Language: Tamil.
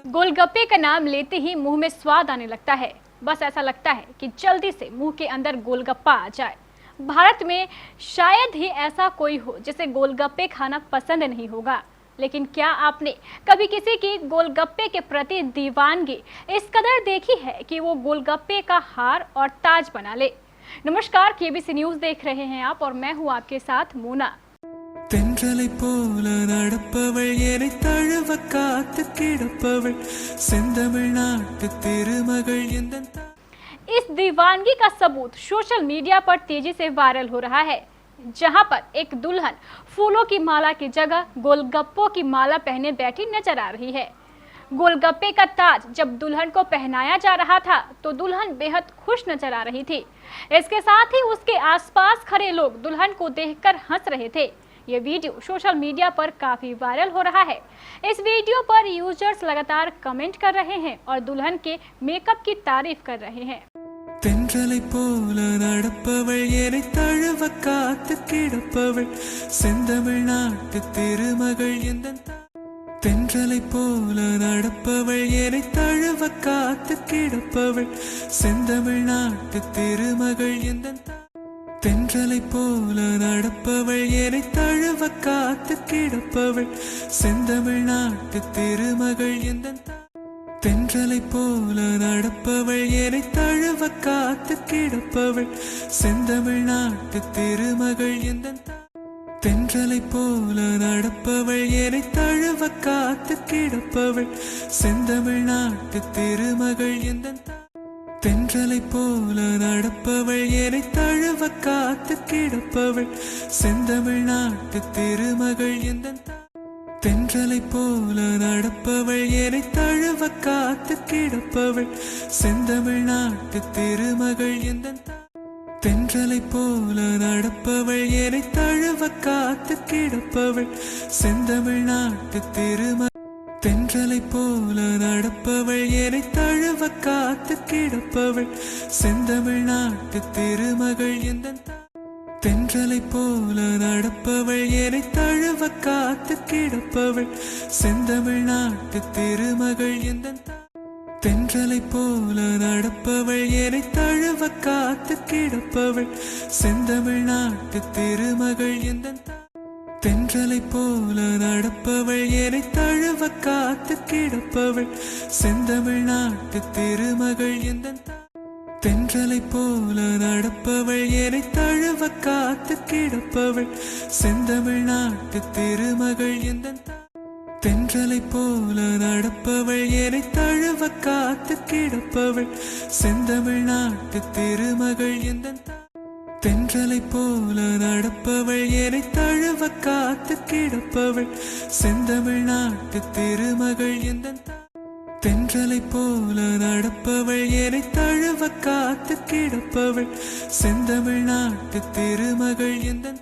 गोलगप्पे का नाम लेते ही मुंह में स्वाद आने लगता है। बस ऐसा लगता है कि जल्दी से मुंह के अंदर गोलगप्पा आ जाए। भारत में शायद ही ऐसा कोई हो जिसे गोलगप्पे खाना पसंद नहीं होगा। लेकिन क्या आपने कभी किसी की गोलगप्पे के प्रति दीवानगी इस कदर देखी है कि वो गोलगप्पे का हार और ताज बना ले? नमस्कार, केबीसी न्यूज देख रहे हैं आप और मैं हूँ आपके साथ मोना। தென்றலை போல நடப்பவள் என்னை தழுவ காத்து கிடப்பவள் செந்தமிழ்நாட்டு திருமகள் எந்தன்। इस दीवानगी का सबूत सोशल मीडिया पर तेजी से वायरल हो रहा है, जहां पर एक दुल्हन फूलों की माला की जगह गोलगप्पों की माला पहने बैठी नजर आ रही है। गोलगप्पे का ताज जब दुल्हन को पहनाया जा रहा था तो दुल्हन बेहद खुश नजर आ रही थी। इसके साथ ही उसके आसपास खड़े लोग दुल्हन को देखकर हंस रहे थे। ये वीडियो सोशल मीडिया पर काफी वायरल हो रहा है। इस वीडियो पर यूजर्स लगातार कमेंट कर रहे हैं और दुल्हन के मेकअप की तारीफ कर रहे हैं। தென்றலை போல நடப்பவள் என்னை தழுவ காத்து கிடப்பவள் செந்தமிழ்நாட்டு திருமகள் எந்தன்। தென்றலை போல நடப்பவள் என்னை தழுவ காத்து கிடப்பவள் செந்தமிழ்நாட்டு திருமகள் எந்தன்। தென்றலை போல நடப்பவள் என்னை தழுவ காத்து கிடப்பவள் செந்தமிழ்நாட்டு திருமகள் எந்தன்। தென்றலை போல நடப்பவள் என்னை தழுவ காத்து கிடப்பவள் செந்தமிழ்நாட்டு திருமகள் எந்தன்। தென்றலை போல நடப்பவள் என்னை தழுவ காத்து கிடப்பவள் செந்தமிழ்நாட்டு திருமகள் எந்தன்। தென்றலை போல நடப்பவள் என்னை தழுவ காத்து கிடப்பவள் செந்தமிழ்நாட்டு திருமகள் எந்தன்। தென்றலை போல நடப்பவள் என்னை தழுவ காத்து கிடப்பவள் செந்தமிழ்நாட்டு திருமகள் எந்தன்। தென்றலை போல நடப்பவள் என்னை தழுவ காத்து கிடப்பவள் செந்தமிழ்நாட்டு திருமகள்। தென்றலை போல நடப்பவள் என்னை தழுவ காத்து கிடப்பவள் செந்தமிழ்நாட்டு திருமகள் எந்தன்। தென்றலை போல நடப்பவள் என்னை தழுவ காத்து கிடப்பவள் செந்தமிழ்நாட்டு திருமகள் எந்தன்। தென்றலை போல நடப்பவள் என்னை தழுவ காத்து கிடப்பவள் செந்தமிழ்நாட்டு திருமகள் எந்தன்। தென்றலை போல நடப்பவள் என்னை தழுவ காத்து கிடப்பவள் செந்தமிழ்நாட்டு திருமகள் எந்தன்। தென்றலை போல நடப்பவள் என்னை தழுவ காத்து கிடப்பவள் செந்தமிழ்நாட்டு திருமகள் எந்தன்। தென்றலை போல நடப்பவள் என்னை தழுவ காத்து கிடப்பவள் செந்தமிழ்நாட்டு திருமகள் எந்தன்। தென்றலை போல நடப்பவள் என்னை தழுவ காத்து கிடப்பவள் செந்தமிழ்நாட்டு திருமகள் எந்தன்। தென்றலை போல நடப்பவள் என்னை தழுவ காத்து கிடப்பவள் செந்தமிழ்நாட்டு திருமகள் எந்தன்।